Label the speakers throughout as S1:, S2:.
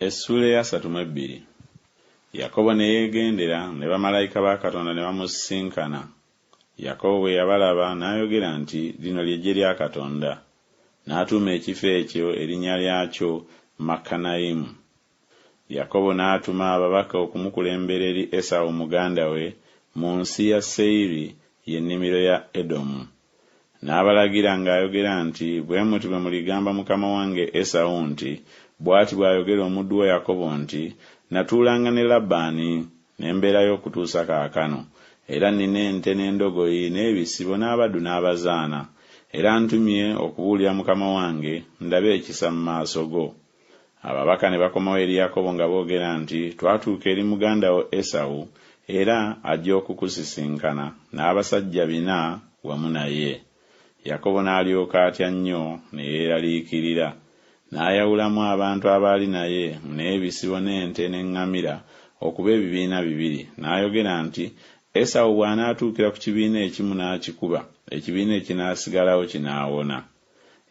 S1: Essula ya 32. Yakobo ne yeegendera ne bamalayika ba Katonda ne bamusisinkana. Yakobo bwe yabalaba n'ayogera nti lino ly'eggye lya Katonda. N'atuuma ekifo ekyo erinnya lyakyo Makanayimu. Yakobo n'atuma ababaka okumukulembera eri Esawu muganda we mu nsi ya Seyiri y'ennimiro ya Edomu. N'abalagira ng'ayogera nti bwe muti bwe muligamba mukama wange Esawu nti bw'ati bw'ayogera omuddu wa Yakobo nti natuulanga ne Labbaani ne mbeerayo okutuusa kaakano, era nina ente n'endogoyi n'ebisibo n'abaddu n'abazaana, era ntumye okubuulira mukama wange ndabe ekisa mu maaso go. Ababaka ne bakomawo eri Yakobo nga boogera nti twatuuka eri muganda wo Esawu, era ajja okukusisinkana n'abasajja 4 wamu naye. Yakobo n'alyoka atya nnyo ne yeeraliikirira, n'ayawulamu abantu abaali naye n'ebisibo n'ente n'eŋŋamira okuba ebibiina 2, n'ayogera nti Esawu bw'anaatuukira ku kibiina ekimu n'akikuba, ekibiina ekinaasigalawo kinaawona.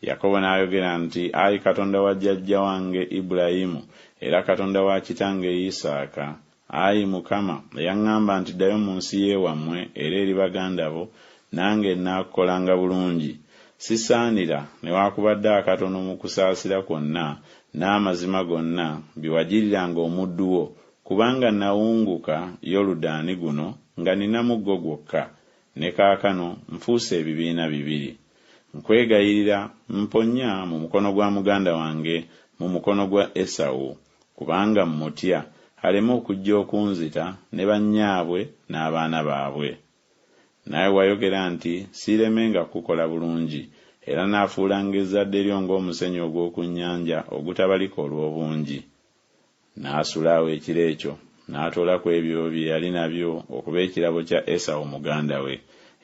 S1: Yakobo n'ayogera nti ayi Katonda wa jjajja wange Ibulayimu era Katonda wa kitange Isaaka, ayi Mukama yaŋŋamba nti ddayo mu nsi y'ewammwe era eri baganda bo, nange nnaakukolanga bulungi. Sisaanira newaakubadde akatono mu kusaasira kwonna n'amazima gonna bye wagiriranga omuddu wo, kubanga nawunguka Yoludaani guno nga nina muggo gwokka, ne kaakano nfuuse ebibiina 2. Nkwegayirira mponya mu mukono gwa muganda wange, mu mukono gwa Esawu, kubanga mmutya aleme okujja okunzita ne bannyaabwe n'abaana baabwe. Naye wayogera nti siiremenga kukola bulungi, era naafuulanga ezzadde lyo ng'omusenyu ogw'oku nnyanja ogutabalika olw'obungi. N'asulaawo ekiro ekyo, n'atoolako ebyo bye yali nabyo okuba ekirabo kya Esawu muganda we: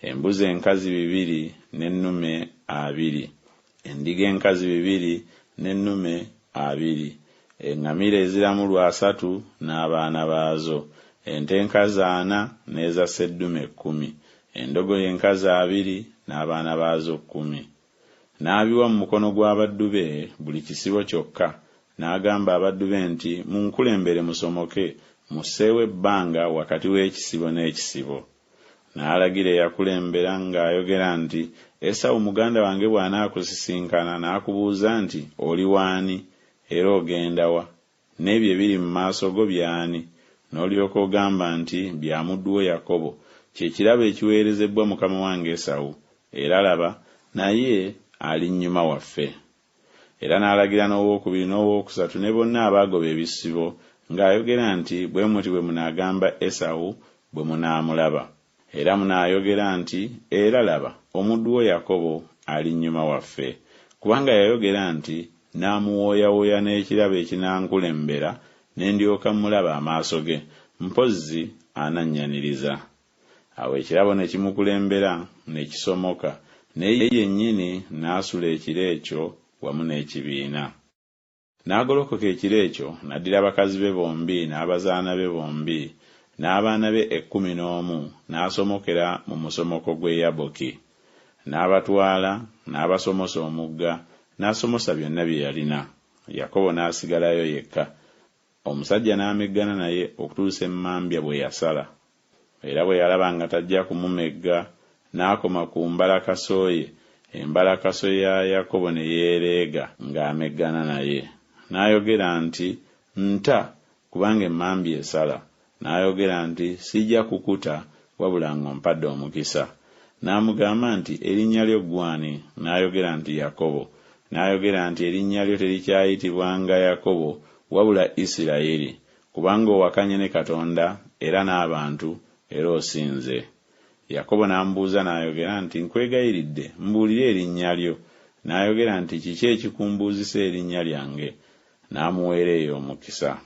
S1: embuzi enkazi 2 n'ennume 2, endiga enkazi 2 n'ennume 2, eŋŋamira eziramulwa 3 n'abaana baazo, ente enkazi 4 n'eza sseddume 10, endogoyi enkazi 2 n'abaana baazo 10. N'abiwa mu mukono gw'abaddu be buli kisibo kyokka, n'agamba abaddu be nti munkulembere musomoke, musseewo ebbanga wakati w'ekisibo n'ekisibo. N'alagira eyakulembera ng'ayogera nti Esawu muganda wange bw'anaakusisinkana n'akubuuza nti oli waani era ogenda wa, n'ebyo ebiri mu maaso go byani, n'olyoka ogamba nti bya muddu wo Yakobo, kye kirabo ekiweerezebbwa mukama wange Esawu, era laba naye ali nnyuma waffe. Era n'alagira n'owookubiri n'owookusatu ne bonna abaagoba ebisibo ng'ayogera nti bwe muti bwe munaagamba Esawu bwe munaamulaba, era munaayogera nti era laba omuddu wo Yakobo ali nnyuma waffe, kubanga yayogera nti n'amuwooyawooya n'ekirabo ekinankulembera ne ndyoka mulaba amaaso ge, mpozzi anannyaniriza. Awo ekirabo ne kimukulembera ne kisomoka, naye yennyini n'asula ekiro ekyo wamu n'ekibiina. N'agolokoka ekiro ekyo n'addira abakazi be bombi n'abazaana be bombi n'abaana be 11 n'asomokera mu musomoko gw'e Yaboki, n'abatwala n'abasomosa omugga, n'asomosa byonna bye yalina. Yakobo n'asigalayo yekka. Omusajja n'ameggana naye okutuusa emmambya bwe yasala, era bwe yalaba nga tajja kumumegga n'akoma ku mbalakaso ye, embalakaso ya Yakobo ne yeereega ng'ameggana naye. N'ayogera nti nta, kubanga emmambya esala. N'ayogera nti sijja kukuta wabula ng'ompadde omukisa. N'amugamba nti erinnya lyo gwani? N'ayogera nti Yakobo. N'ayogera nti erinnya lyo terikyayitibwanga Yakobo wabula Isirayiri, kubanga owakanye ne Katonda era n'abantu era osinze. Yakobo n'amubuuza n'ayogera nti nkwegayiridde mbuulire erinnya lyo. N'ayogera nti kiki ekikumbuuzisa erinnya lyange? N'amuweera eyo omukisa.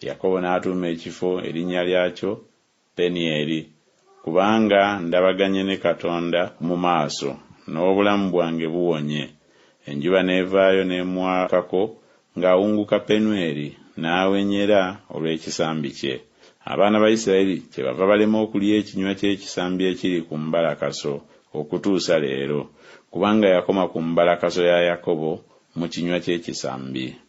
S1: Yakobo n'atuuma ekifo erinnya lyakyo Penieri, kubanga ndabaganye ne Katonda mu maaso, n'obulamu bwange buwonye. Enjuba n'evaayo n'emwakako ng'awunguka Penueri, n'awenyera olw'ekisambi kye. Abaana ba Isirayiri kyebava balema okulya ekinywa ky'ekisambi ekiri ku mbalakaso okutuusa leero, kubanga yakoma ku mbalakaso ya Yakobo mu kinywa ky'ekisambi.